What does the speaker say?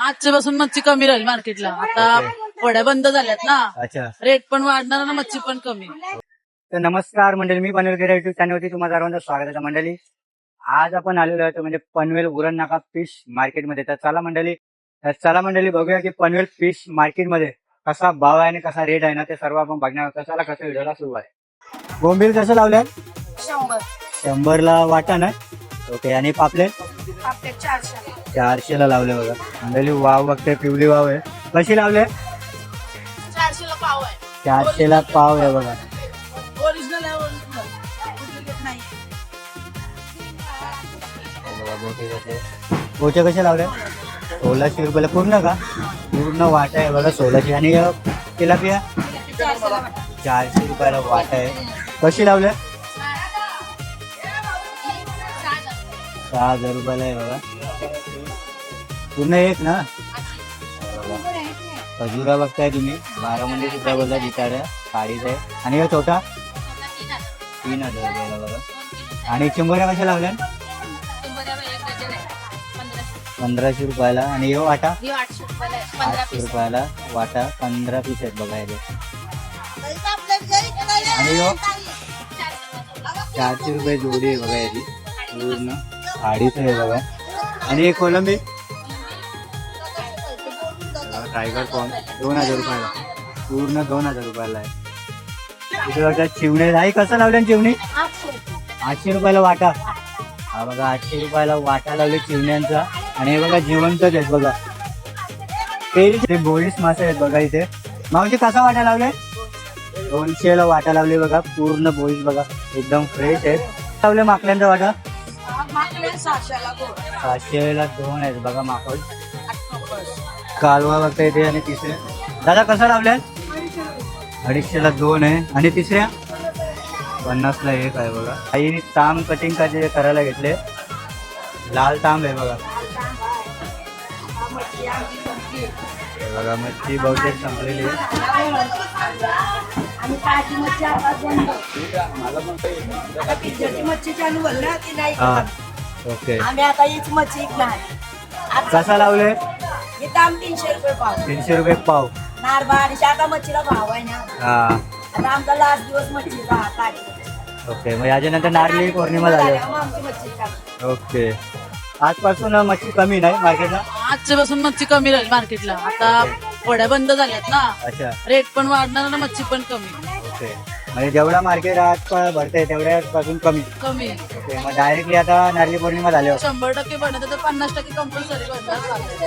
आजच्या पासून मच्छी कमी राहील मार्केटला. आता वड्या बंद झाल्यात ना, अच्छा. रेट पण वाढणार आणि मच्छी पण कमी. तर नमस्कार मंडळी, मी पनवेल गेला युट्यूब चॅनलवरती तुम्हाला सर्वांचं स्वागत आहे. मंडळी आज आपण आलेलो आहे म्हणजे पनवेल उरण नाका फिश मार्केटमध्ये. तर चला मंडळी बघूया की पनवेल फिश मार्केटमध्ये कसा भाव आहे आणि कसा रेट आहे ना, ते सर्व आपण बघणार आहोत. चला कसं व्हिडिओला सुरू आहे. बोंबील कसं लावलंय? 100ला वाटा ना. ओके. आणि पापलेट 400ला लावले बघा मंडळी. वाव बघते, पिवली वाव आहे. कशी लावले? 400ला पाव आहे. 400ला पाव आहे बघा. ओरिजिनल आहे, डुप्लिकेट नाही. पोचे कसे लावले? 1600 रुपयाला पूर्ण का? पूर्ण वाटा आहे बघा 1600. आणि तिलापिया 400 रुपयाला वाटा आहे. कशी लावले? 6000 रुपयाला आहे बघा. पूर्ण एक ना. खजुरा बघताय तुम्ही, 12 म्हणजे सुद्धा बोलता जिताड्या साडीच आहे. आणि हा छोटा 3000 रुपयाला बघा. आणि चिंबोऱ्या कशा लावल्या? 1500 रुपयाला. आणि हे वाटा 800 रुपयाला वाटा. 15 पीस आहेत बघा याचे. आणि हो 400 रुपये जोडी आहे बघा याची. पूर्ण साडीच आहे बघा. आणि एक कोलंबी टायगर प्रॉन 2000 रुपयाला. पूर्ण 2000 रुपयाला आहे. इथे बघा चिवणे आहे. कसं लावलं चिवणी? 800 रुपयाला वाटा. हा बघा 800 रुपयाला वाटा लावले चिवण्यांचा. आणि हे बघा जिवंतच आहेत बघा. ते बोळीस मासे आहेत बघा इथे. मावशी कसा वाटा लावले? 200ला वाटा लावले बघा. पूर्ण बोळीस बघा, एकदम फ्रेश आहेत. लावले माकड्यांचा वाटा 700ला 2 आहेत बघा माकड. कालवा बघता इथे. आणि तिसऱ्या दादा कसा लावल्या? 250ला 2 आहे. आणि तिसऱ्या 50ला 1 आहे बघा. आई ताम कटिंग का जे करायला घेतले, लाल तांब आहे बघा. बघा मच्छी बहुतेक संपलेली आहे. हा ओके. कसा लावले? 300 रुपये पाव. 300 रुपये पाव. नारबा आणि शाका मच्छीला भाव आहे ना. हा आता आमचा लास्ट दिवस मच्छीचा ओके. मग याच्यानंतर नारळी पौर्णिमा झाली. आमची मच्छी खाते. ओके. आजपासून मच्छी कमी नाही मार्केटला. आजच्या पासून मच्छी कमी राहील मार्केटला. आता वड्या बंद झाल्यात ना, अच्छा. रेट पण वाढणार आणि मच्छी पण कमी. ओके. म्हणजे जेवढा मार्केट आज भरतंय तेवढ्यापासून कमी. ओके. मग डायरेक्टली आता नारळी पौर्णिमा झाल्यावर 100% बनत तर 50% कंपल्सरी बनणार.